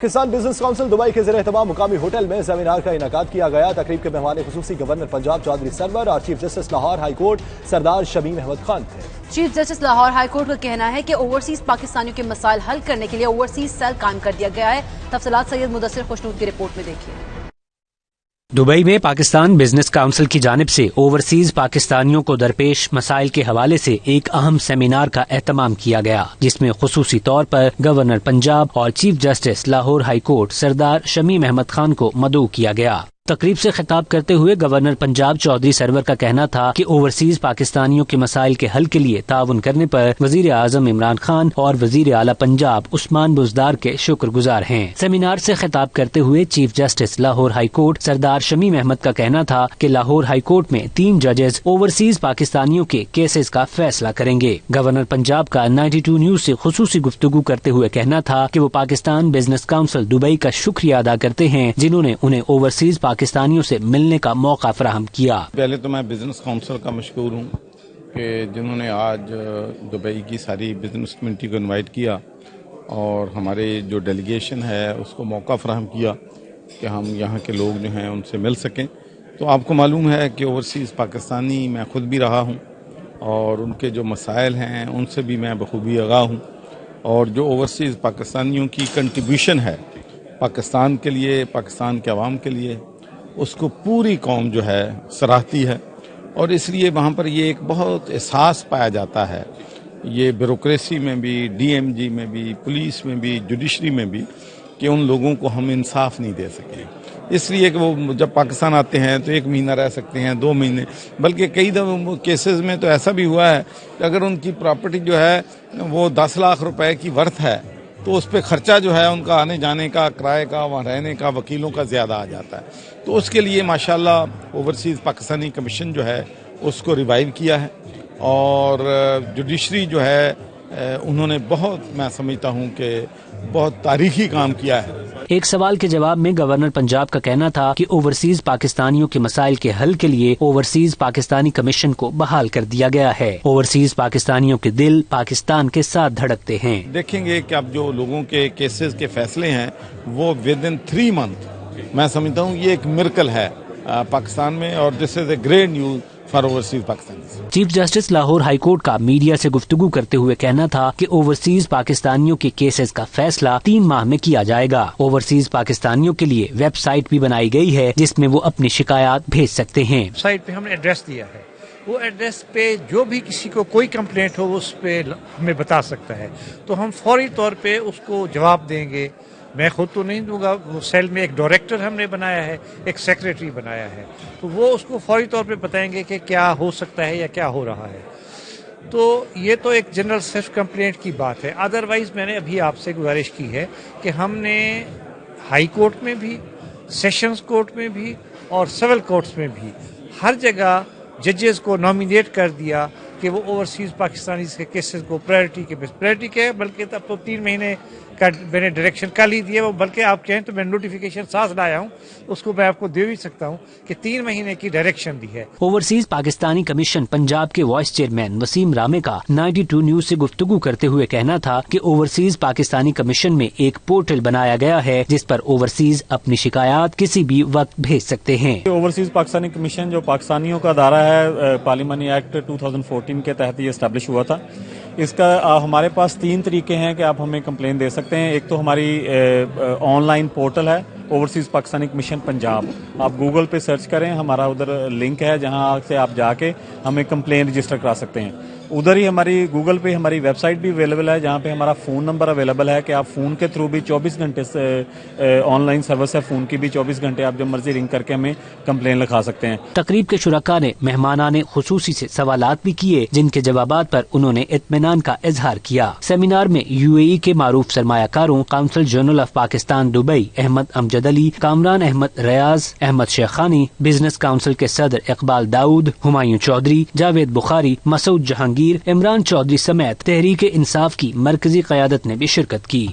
Pakistan business council Dubai کے زیر اہتمام مقامی ہوٹل میں سیمینار کا انعقاد کیا گیا۔ تقریب کے مہمان خصوصی گورنر پنجاب چودھری سرور اور chief justice Lahore high court سردار شمیم احمد خان تھے۔ Chief justice Lahore high court کا کہنا ہے کہ اوورسیز پاکستانیوں کے مسائل حل کرنے کے لیے اوورسیز سیل قائم کر دیا گیا ہے۔ تفصیلات سید مدثر خوشنود کی رپورٹ میں دیکھیے۔ دبئی میں پاکستان بزنس کونسل کی جانب سے اوورسیز پاکستانیوں کو درپیش مسائل کے حوالے سے ایک اہم سیمینار کا اہتمام کیا گیا، جس میں خصوصی طور پر گورنر پنجاب اور chief justice Lahore high court سردار شمیم احمد خان کو مدعو کیا گیا۔ تقریب سے خطاب کرتے ہوئے گورنر پنجاب چودھری سرور کا کہنا تھا کہ اوورسیز پاکستانیوں کے مسائل کے حل کے لیے تعاون کرنے پر وزیر اعظم عمران خان اور وزیر اعلیٰ پنجاب عثمان بزدار کے شکر گزار ہیں۔ سیمینار سے خطاب کرتے ہوئے chief justice Lahore high court سردار شمیم احمد کا کہنا تھا کہ لاہور ہائی کورٹ میں 3 ججز اوورسیز پاکستانیوں کے کیسز کا فیصلہ کریں گے۔ گورنر پنجاب کا 92 نیوز سے خصوصی گفتگو کرتے ہوئے کہنا تھا کہ وہ پاکستان بزنس کونسل دبئی کا شکریہ ادا کرتے ہیں، جنہوں نے انہیں اوورسیز پاکستانیوں سے ملنے کا موقع فراہم کیا۔ پہلے تو میں بزنس کونسل کا مشکور ہوں کہ جنہوں نے آج دبئی کی ساری بزنس کمیونٹی کو انوائٹ کیا اور ہمارے جو ڈیلیگیشن ہے اس کو موقع فراہم کیا کہ ہم یہاں کے لوگ جو ہیں ان سے مل سکیں۔ تو آپ کو معلوم ہے کہ اوورسیز پاکستانی میں خود بھی رہا ہوں اور ان کے جو مسائل ہیں ان سے بھی میں بخوبی آگاہ ہوں، اور جو اوورسیز پاکستانیوں کی کنٹریبیوشن ہے پاکستان کے لیے، پاکستان کے عوام کے لیے، اس کو پوری قوم جو ہے سراہتی ہے، اور اس لیے وہاں پر یہ ایک بہت احساس پایا جاتا ہے، یہ بیوروکریسی میں بھی، ڈی ایم جی میں بھی، پولیس میں بھی، جوڈیشری میں بھی، کہ ان لوگوں کو ہم انصاف نہیں دے سکے۔ اس لیے کہ وہ جب پاکستان آتے ہیں تو 1 مہینہ رہ سکتے ہیں، 2 مہینے، بلکہ کئی دفعہ کیسز میں تو ایسا بھی ہوا ہے کہ اگر ان کی پراپرٹی جو ہے وہ 10 لاکھ روپے کی ورتھ ہے تو اس پہ خرچہ جو ہے ان کا آنے جانے کا، کرائے کا، وہاں رہنے کا، وکیلوں کا زیادہ آ جاتا ہے۔ تو اس کے لیے ماشاءاللہ اوورسیز پاکستانی کمیشن جو ہے اس کو ریوائیو کیا ہے، اور جوڈیشری جو ہے انہوں نے بہت، میں سمجھتا ہوں کہ بہت تاریخی کام کیا ہے۔ ایک سوال کے جواب میں گورنر پنجاب کا کہنا تھا کہ اوورسیز پاکستانیوں کے مسائل کے حل کے لیے اوورسیز پاکستانی کمیشن کو بحال کر دیا گیا ہے۔ اوورسیز پاکستانیوں کے دل پاکستان کے ساتھ دھڑکتے ہیں۔ دیکھیں گے کہ اب جو لوگوں کے کیسز کے فیصلے ہیں وہ ودن 3 منتھ، میں سمجھتا ہوں یہ ایک مرکل ہے پاکستان میں، اور this is a great news for overseas Pakistan. Chief justice Lahore high court کا میڈیا سے گفتگو کرتے ہوئے کہنا تھا کہ اوورسیز پاکستانیوں کے کیسز کا فیصلہ 3 ماہ میں کیا جائے گا۔ اوورسیز پاکستانیوں کے لیے ویب سائٹ بھی بنائی گئی ہے جس میں وہ اپنی شکایات بھیج سکتے ہیں۔ سائٹ پہ ہم نے ایڈریس دیا ہے، وہ ایڈریس پہ جو بھی کسی کو کوئی کمپلینٹ ہو اس پہ ہمیں بتا سکتا ہے، تو ہم فوری طور پہ اس کو جواب دیں گے۔ میں خود تو نہیں دوں گا، وہ سیل میں ایک ڈائریکٹر ہم نے بنایا ہے، ایک سیکریٹری بنایا ہے، تو وہ اس کو فوری طور پہ بتائیں گے کہ کیا ہو سکتا ہے یا کیا ہو رہا ہے۔ تو یہ تو ایک جنرل سیلف کمپلینٹ کی بات ہے۔ ادروائز میں نے ابھی آپ سے گزارش کی ہے کہ ہم نے ہائی کورٹ میں بھی، سیشنز کورٹ میں بھی اور سول کورٹس میں بھی ہر جگہ ججز کو نامینیٹ کر دیا کہ وہ اوورسیز پاکستانی کے کیسز کو پرائرٹی کے، بلکہ اب تو 3 مہینے کا میں نے ڈائریکشن کل ہی دیا، بلکہ آپ کہیں تو میں نوٹیفیکیشن ساتھ لایا ہوں، اس کو میں آپ کو دے بھی سکتا ہوں کہ 3 مہینے کی ڈائریکشن دی ہے۔ اوورسیز پاکستانی کمیشن پنجاب کے وائس چیئرمین وسیم رامے کا 92 نیوز سے گفتگو کرتے ہوئے کہنا تھا کہ اوورسیز پاکستانی کمیشن میں ایک پورٹل بنایا گیا ہے جس پر اوورسیز اپنی شکایات کسی بھی وقت بھیج سکتے ہیں۔ اوورسیز پاکستانی کمیشن جو پاکستانیوں کا ادارہ ہے، پارلیمانی ایکٹ 2014 کے تحت یہ اسٹیبلش ہوا تھا۔ اس کا ہمارے پاس 3 طریقے ہیں کہ آپ ہمیں کمپلین دے سکتے ہیں۔ ایک تو ہماری آن لائن پورٹل ہے اوورسیز پاکستانی کمیشن پنجاب، آپ گوگل پہ سرچ کریں، ہمارا ادھر لنک ہے جہاں سے آپ جا کے ہمیں کمپلین رجسٹر کرا سکتے ہیں۔ ادھر ہی ہماری گوگل پہ ہماری ویب سائٹ بھی اویلیبل ہے جہاں پہ ہمارا فون نمبر اویلیبل ہے کہ آپ فون کے تھرو بھی 24 گھنٹے سے آن لائن سروس ہے فون کی بھی، 24 گھنٹے آپ جب مرضی رنگ کر کے ہمیں کمپلین لکھا سکتے ہیں۔ تقریب کے شرکاء نے مہمانان خصوصی سے سوالات بھی کیے جن کے جوابات پر انہوں نے اطمینان کا اظہار کیا۔ سیمینار میں UAE کے معروف سرمایہ کاروں consul general of Pakistan Dubai Ahmed Amjad Ali, Kamran Ahmed Riaz, Ahmed Shaikhani, business council کے صدر اقبال داؤد، ہمایوں چودھری، جاوید بخاری، مسعود جہانگیر، عمران چودھری سمیت تحریک انصاف کی مرکزی قیادت نے بھی شرکت کی۔